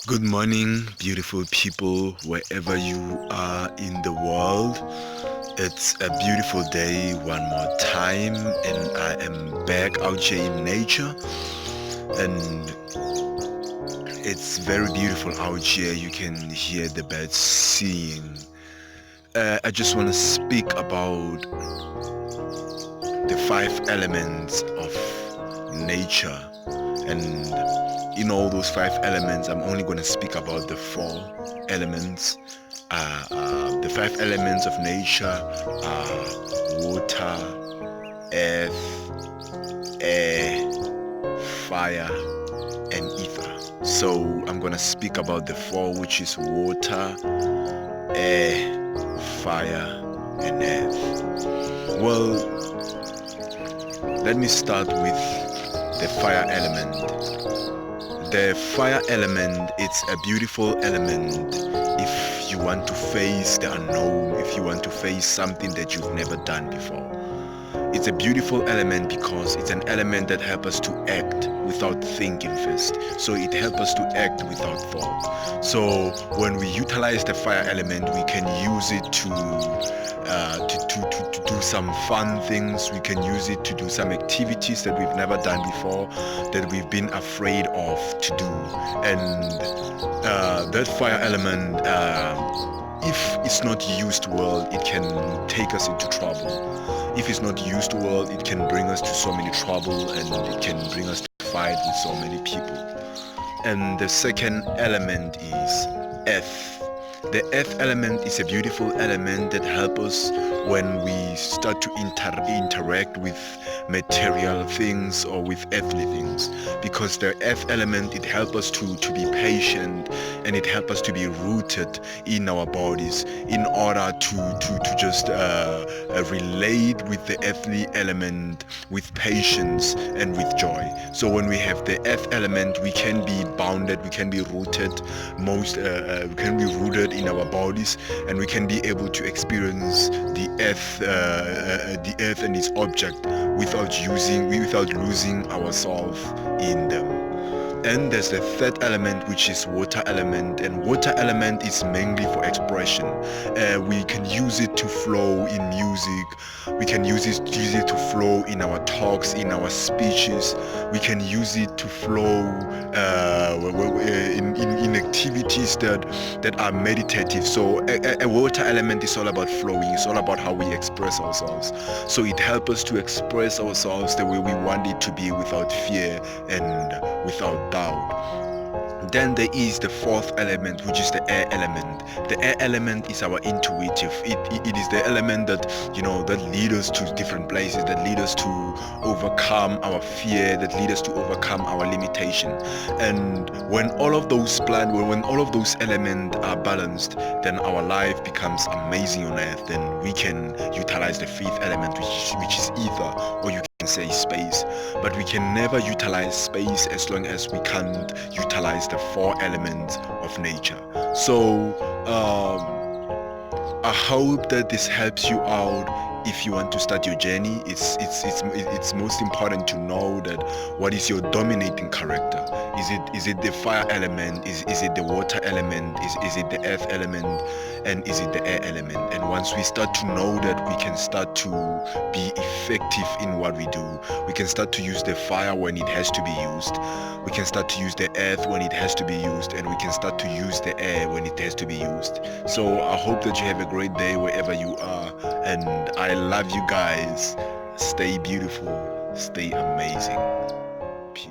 Good morning, beautiful people, wherever you are in the world. It's a beautiful day one more time, and I am back out here in nature. And it's very beautiful out here. You can hear the birds singing. I just want to speak about the five elements of nature. And in all those five elements, I'm only going to speak about the four elements. The five elements of nature are water, earth, air, fire, and ether. So I'm going to speak about the four, which is water, air, fire, and earth. Well, let me start with the fire element. The fire element, it's a beautiful element if you want to face the unknown, if you want to face something that you've never done before. It's a beautiful element because it's an element that helps us to act without thinking first. So it helps us to act without thought. So when we utilize the fire element, we can use it to do some fun things. We can use it to do some activities that we've never done before, that we've been afraid of to do. And that fire element, if it's not used well, it can take us into trouble. If it's not used well, it can bring us to so many trouble, and it can bring us to fight with so many people. And the second element is earth. The earth element is a beautiful element that helps us when we start to interact with material things or with earthly things, because the earth element, it helps us to be patient, and it helps us to be rooted in our bodies in order to just relate with the earthly element with patience and with joy. So when we have the earth element, we can be bounded, we can be rooted, we can be rooted in our bodies, and we can be able to experience the earth and its object without losing ourselves in them. And there's the third element, which is water element, and water element is mainly for expression. We can use it to flow in music, we can use it to flow in our talks, in our speeches, we can use it to flow in activities that are meditative. So a water element is all about flowing, it's all about how we express ourselves. So it helps us to express ourselves the way we want it to be, without fear and without doubt. Then there is the fourth element, which is the air element. The air element is our intuitive. It is the element that that leads us to different places, that lead us to overcome our fear, that lead us to overcome our limitation. And when all of those elements are balanced, then our life becomes amazing on earth. Then we can utilize the fifth element, which is ether, or you can say space. But we can never utilize space as long as we can't utilize the four elements of nature. So I hope that this helps you out. If you want to start your journey, it's most important to know that what is your dominating character. Is it the fire element? Is it the water element? Is it the earth element? And is it the air element? And once we start to know that, we can start to be effective in what we do. We can start to use the fire when it has to be used. We can start to use the earth when it has to be used, and we can start to use the air when it has to be used. So I hope that you have a great day wherever you are, and I love you guys. Stay beautiful, stay amazing. Peace.